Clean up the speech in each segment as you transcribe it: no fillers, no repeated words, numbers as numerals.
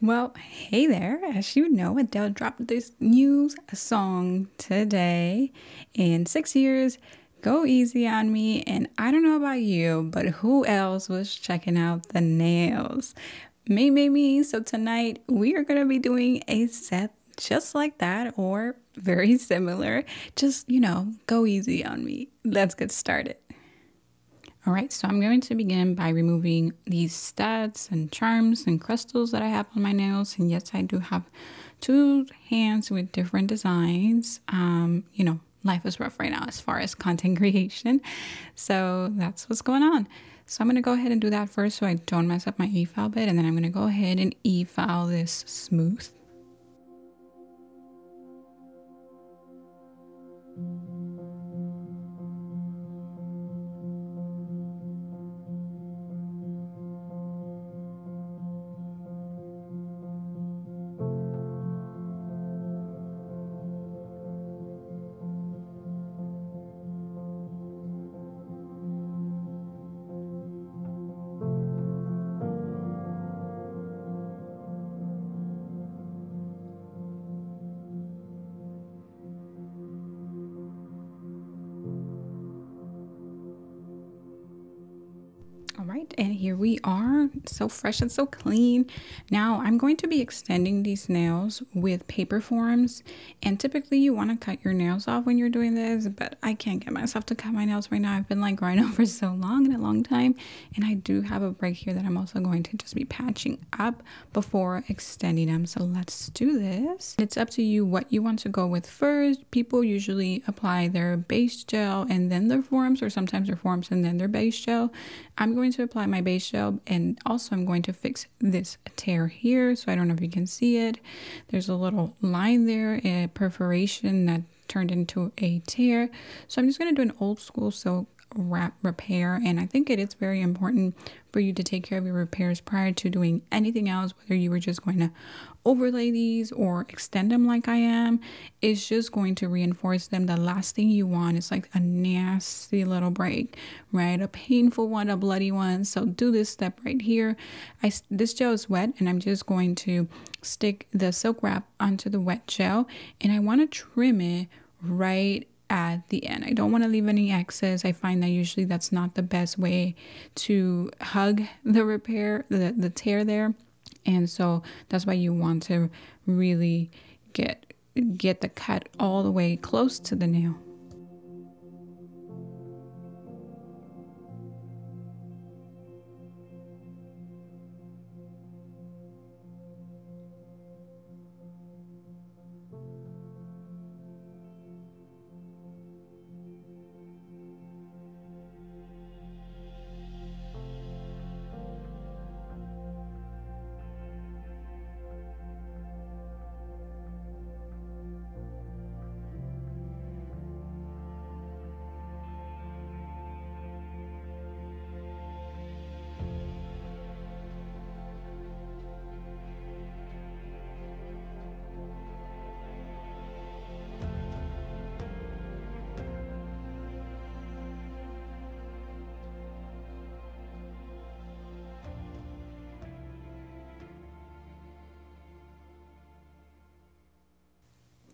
Well, hey there. As you know, Adele dropped this new song today. In 6 years, go easy on me. And I don't know about you, but who else was checking out the nails? Me. So tonight we are going to be doing a set just like that or very similar. Just, go easy on me. Let's get started. All right, so I'm going to begin by removing these studs and charms and crystals that I have on my nails. And yes, I do have two hands with different designs. Life is rough right now as far as content creation. So that's what's going on. So I'm going to go ahead and do that first so I don't mess up my e-file bit. And then I'm going to go ahead and e-file this smooth. All right, and here we are, so fresh and so clean. Now I'm going to be extending these nails with paper forms, and typically you want to cut your nails off when you're doing this, but I can't get myself to cut my nails right now. I've been like grinding for so long, in a long time, and I do have a break here that I'm also going to just be patching up before extending them. So let's do this. It's up to you what you want to go with first. People usually apply their base gel and then their forms, or sometimes their forms and then their base gel. I'm going to apply my base gel, and also I'm going to fix this tear here. So I don't know if you can see it. There's a little line there, a perforation that turned into a tear. So I'm just going to do an old school silk wrap repair, and I think it is very important for you to take care of your repairs prior to doing anything else, whether you were just going to overlay these or extend them like I am. It's just going to reinforce them. The last thing you want is like a nasty little break, right? A painful one, a bloody one. So do this step right here. This gel is wet, and I'm just going to stick the silk wrap onto the wet gel, and I want to trim it right at the end. I don't want to leave any excess. I find that usually that's not the best way to hug the repair, the tear there. And so that's why you want to really get the cut all the way close to the nail.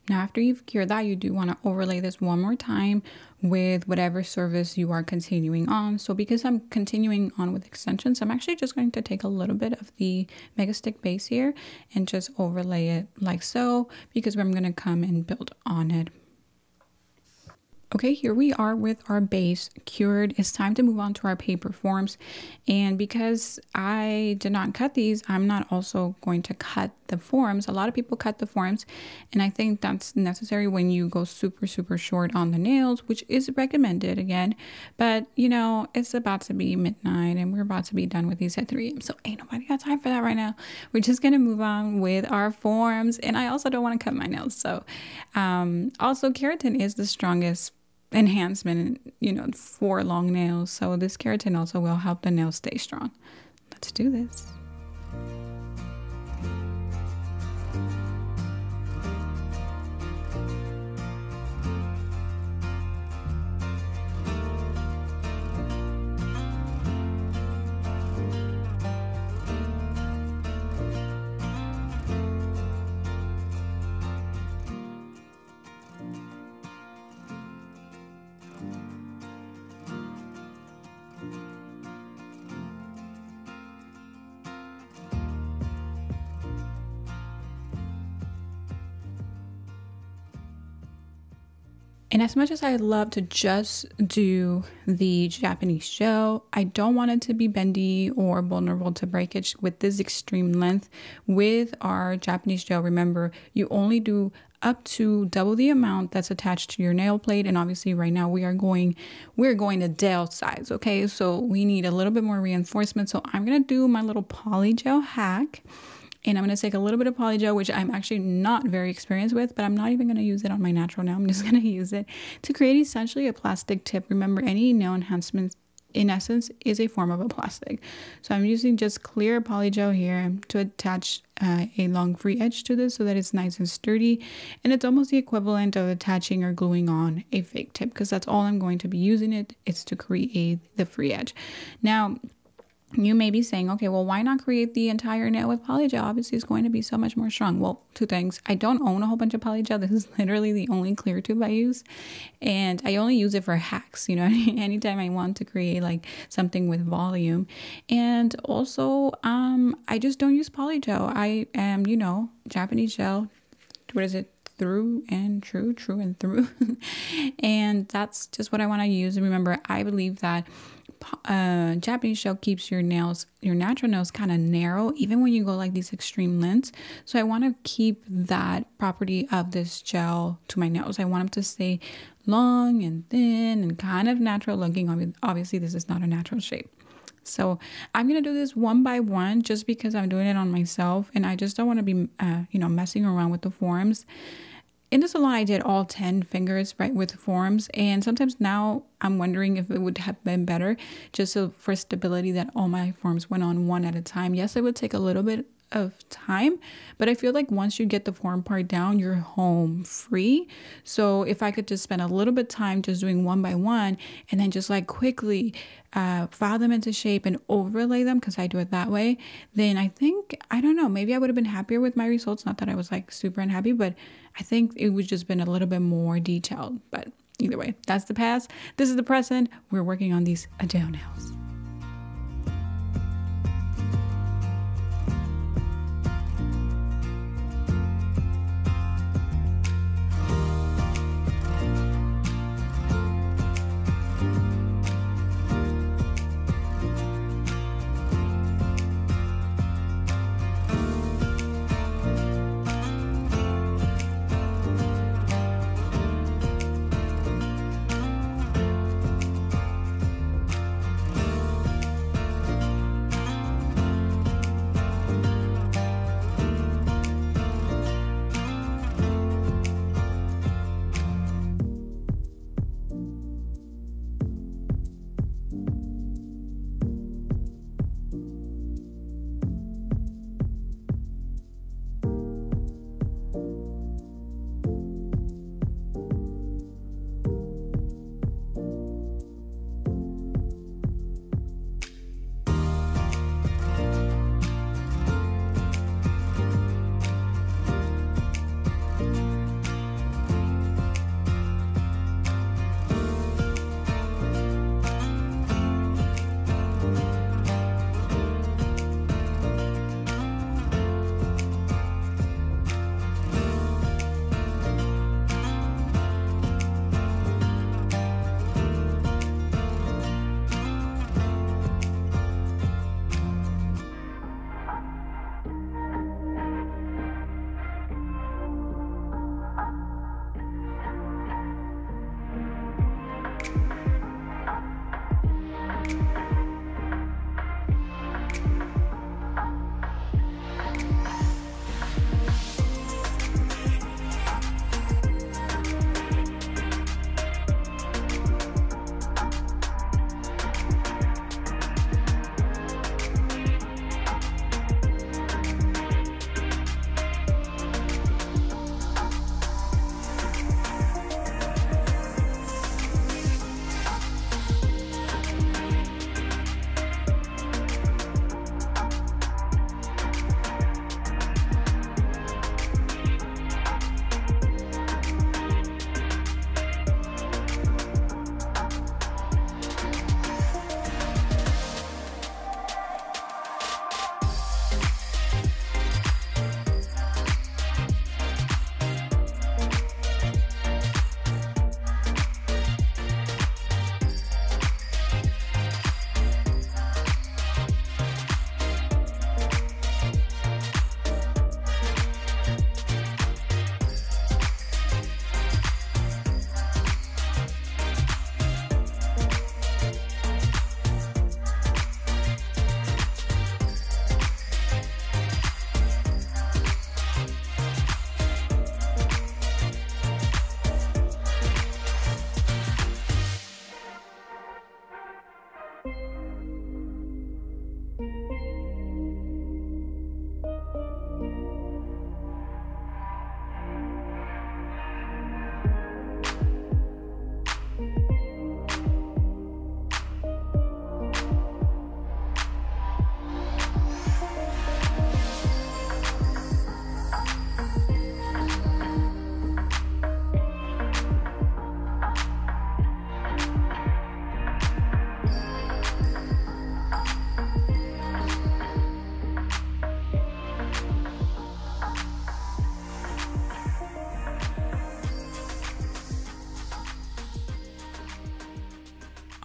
Now, after you've cured that, you do want to overlay this one more time with whatever service you are continuing on. So because I'm continuing on with extensions, I'm actually just going to take a little bit of the Mega Stick base here and just overlay it like so, because I'm going to come and build on it. Okay, here we are with our base cured. It's time to move on to our paper forms. And because I did not cut these, I'm not also going to cut the forms. A lot of people cut the forms, and I think that's necessary when you go super, super short on the nails, which is recommended again. But, it's about to be midnight, and we're about to be done with these at 3 a.m. So ain't nobody got time for that right now. We're just going to move on with our forms. And I also don't want to cut my nails. So also keratin is the strongest enhancement, for long nails. So this keratin also will help the nails stay strong. Let's do this. And as much as I love to just do the Japanese gel, I don't want it to be bendy or vulnerable to breakage with this extreme length. With our Japanese gel, remember, you only do up to double the amount that's attached to your nail plate. And obviously right now we're going Adele size, okay? So we need a little bit more reinforcement. So I'm going to do my little poly gel hack. And I'm going to take a little bit of polygel, which I'm actually not very experienced with, but I'm not even going to use it on my natural nail. I'm just going to use it to create essentially a plastic tip. Remember, any nail enhancement in essence is a form of a plastic. So I'm using just clear polygel here to attach a long free edge to this so that it's nice and sturdy. And it's almost the equivalent of attaching or gluing on a fake tip, because that's all I'm going to be using it. It's to create the free edge. Now, you may be saying, okay, well, why not create the entire nail with polygel? Obviously, it's going to be so much more strong. Well, two things. I don't own a whole bunch of polygel. This is literally the only clear tube I use. And I only use it for hacks, you know, anytime I want to create like something with volume. And also, I just don't use polygel. I am, you know, Japanese gel. What is it? Through and true and through. And that's just what I want to use. And remember, I believe that Japanese gel keeps your nails, your natural nails, kind of narrow even when you go like these extreme lengths. So I want to keep that property of this gel to my nails. I want them to stay long and thin and kind of natural looking. Obviously this is not a natural shape. So I'm going to do this one by one just because I'm doing it on myself, and I just don't want to be messing around with the forms. In the salon, I did all 10 fingers, right, with forms. And sometimes now I'm wondering if it would have been better just so for stability that all my forms went on one at a time. Yes, it would take a little bit of time, but I feel like once you get the form part down, you're home free. So if I could just spend a little bit of time just doing one by one and then just like quickly file them into shape and overlay them, because I do it that way, then I think, I don't know, maybe I would have been happier with my results. Not that I was like super unhappy, but I think it would just been a little bit more detailed. But either way, that's the past. This is the present. We're working on these Adele nails.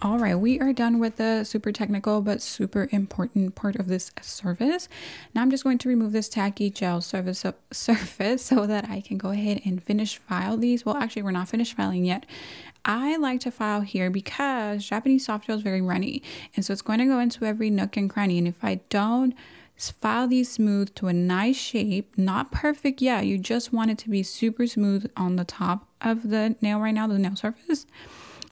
All right, we are done with the super technical but super important part of this service. Now I'm just going to remove this tacky gel surface so that I can go ahead and finish file these. Well, actually, we're not finished filing yet. I like to file here because Japanese soft gel is very runny, and so it's going to go into every nook and cranny. And if I don't file these smooth to a nice shape, not perfect yet, you just want it to be super smooth on the top of the nail right now, the nail surface,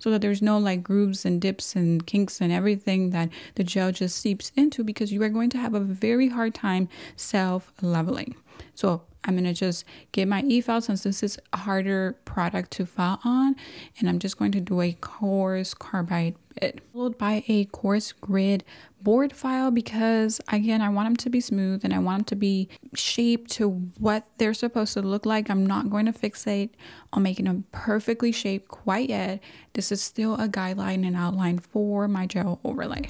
so that there's no like grooves and dips and kinks and everything that the gel just seeps into, because you are going to have a very hard time self-leveling. So I'm going to just get my e-file, since this is a harder product to file on, and I'm just going to do a coarse carbide bit followed by a coarse grid board file, because again, I want them to be smooth and I want them to be shaped to what they're supposed to look like. I'm not going to fixate on making them perfectly shaped quite yet. This is still a guideline and outline for my gel overlay.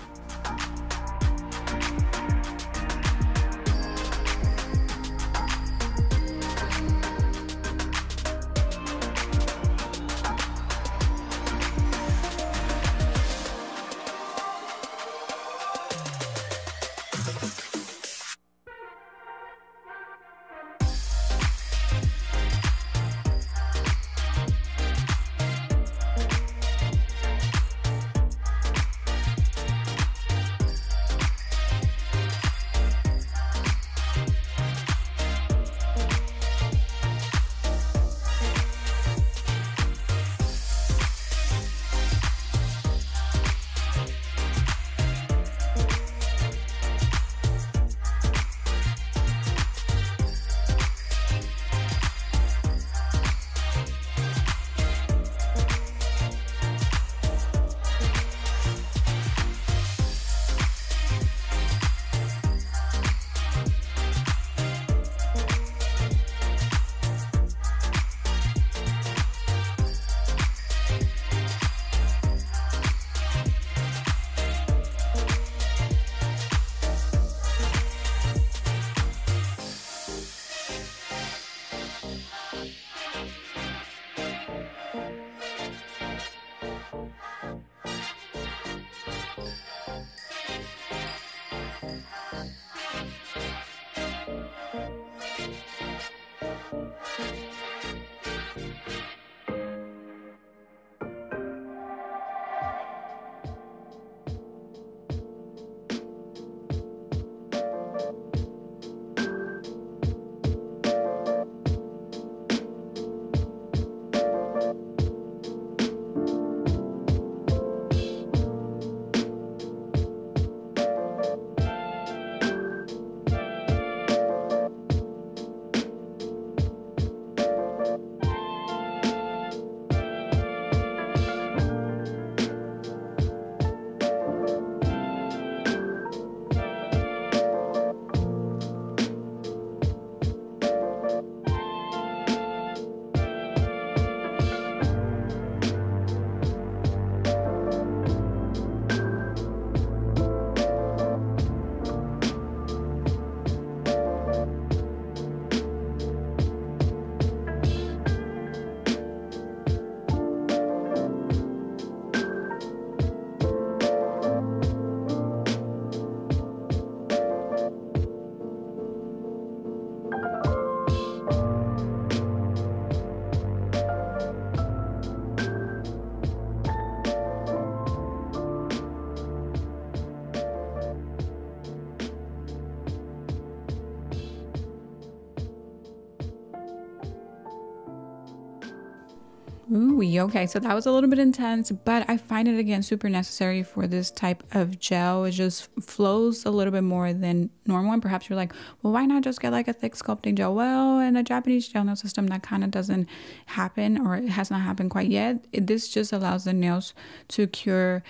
Ooh, okay, so that was a little bit intense, but I find it again super necessary for this type of gel. It just flows a little bit more than normal, and perhaps you're like, well, why not just get like a thick sculpting gel? Well, in a Japanese gel nail system, that kind of doesn't happen, or it has not happened quite yet. This just allows the nails to cure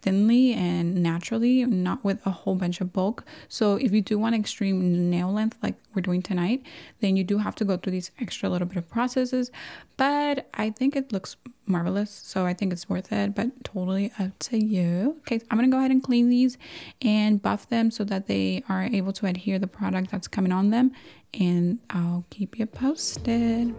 thinly and naturally, not with a whole bunch of bulk. So if you do want extreme nail length like we're doing tonight, then you do have to go through these extra little bit of processes, but I think it looks marvelous, so I think it's worth it, but totally up to you. Okay, I'm gonna go ahead and clean these and buff them so that they are able to adhere the product that's coming on them, and I'll keep you posted.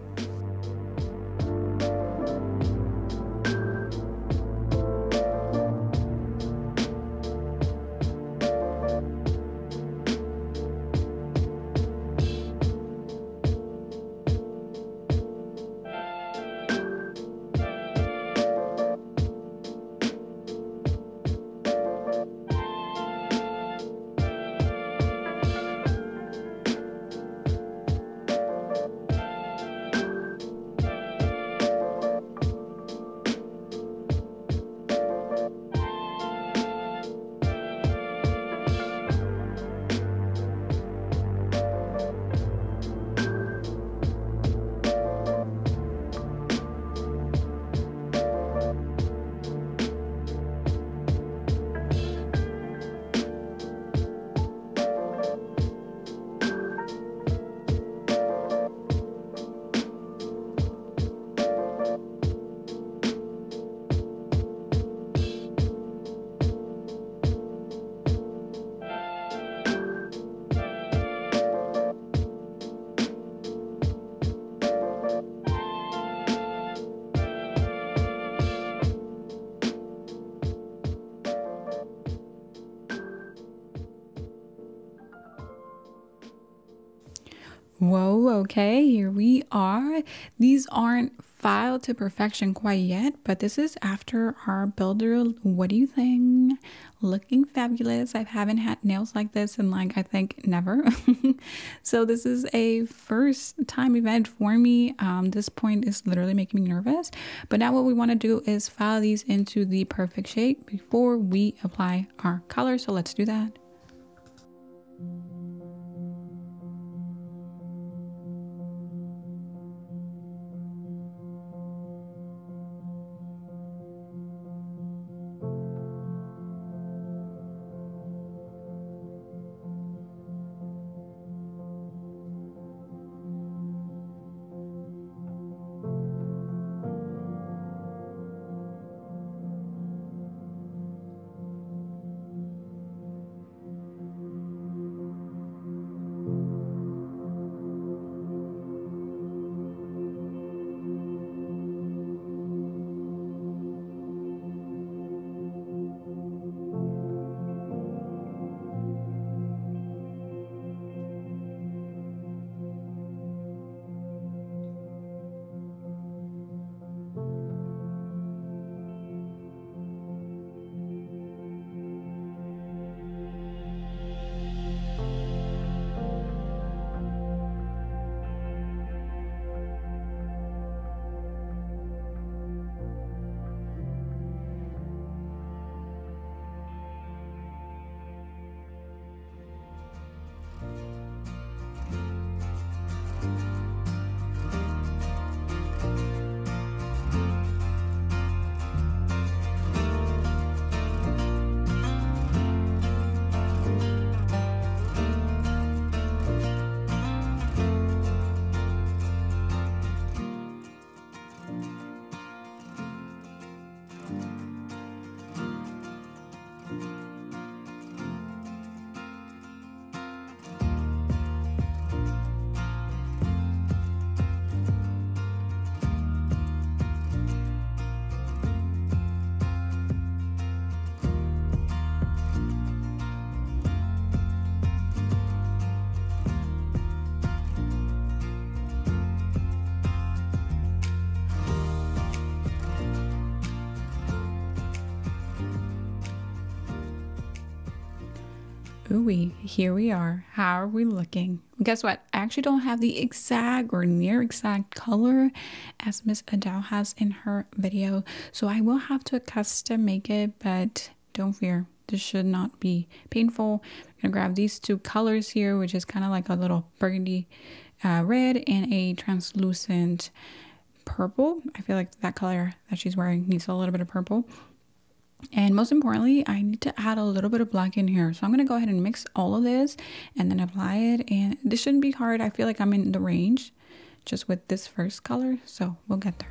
Whoa, okay, here we are. These aren't filed to perfection quite yet, but this is after our builder. What do you think? Looking fabulous. I haven't had nails like this in like I think never. So this is a first time event for me. This point is literally making me nervous. But now what we want to do is file these into the perfect shape before we apply our color. So let's do that. Ooh, here we are. How are we looking? Guess what? I actually don't have the exact or near exact color as Miss Adele has in her video. So I will have to custom make it, but don't fear. This should not be painful. I'm gonna grab these two colors here, which is kind of like a little burgundy red and a translucent purple. I feel like that color that she's wearing needs a little bit of purple. And most importantly, I need to add a little bit of black in here. So I'm going to go ahead and mix all of this and then apply it. And this shouldn't be hard. I feel like I'm in the range just with this first color. So we'll get there.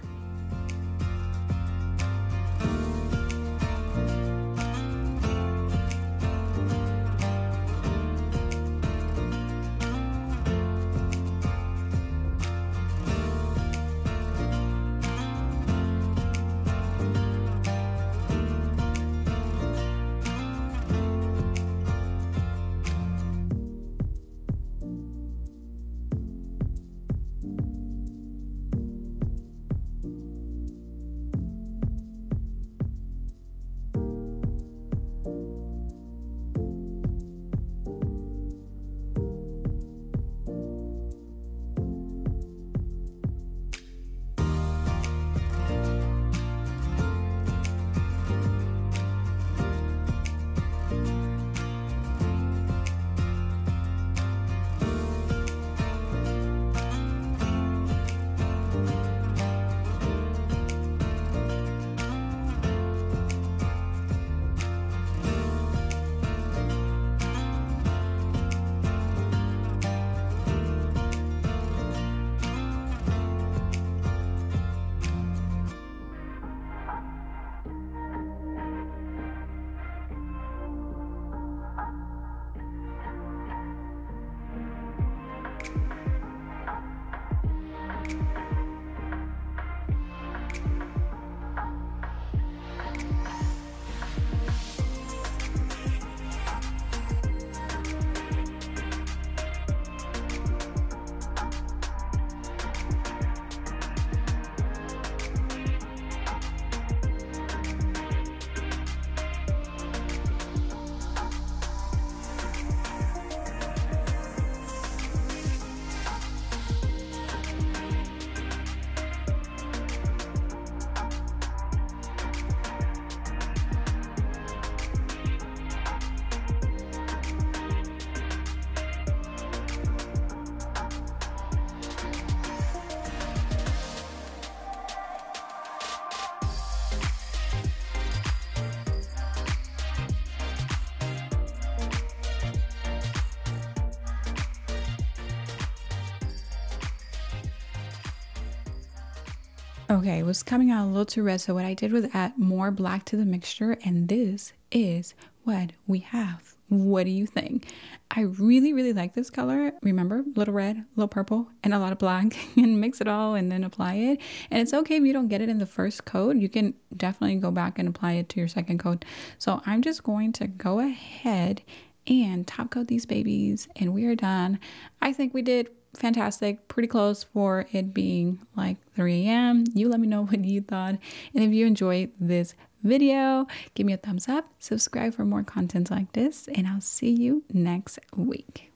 Okay, it was coming out a little too red, so what I did was add more black to the mixture, and this is what we have. What do you think? I really, really like this color. Remember, a little red, a little purple, and a lot of black, and mix it all and then apply it. And it's okay if you don't get it in the first coat. You can definitely go back and apply it to your second coat. So I'm just going to go ahead and top coat these babies, and we are done. I think we did fantastic, pretty close for it being like 3 a.m. You let me know what you thought, and if you enjoyed this video, give me a thumbs up, subscribe for more content like this, and I'll see you next week.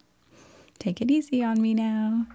Take it easy on me now.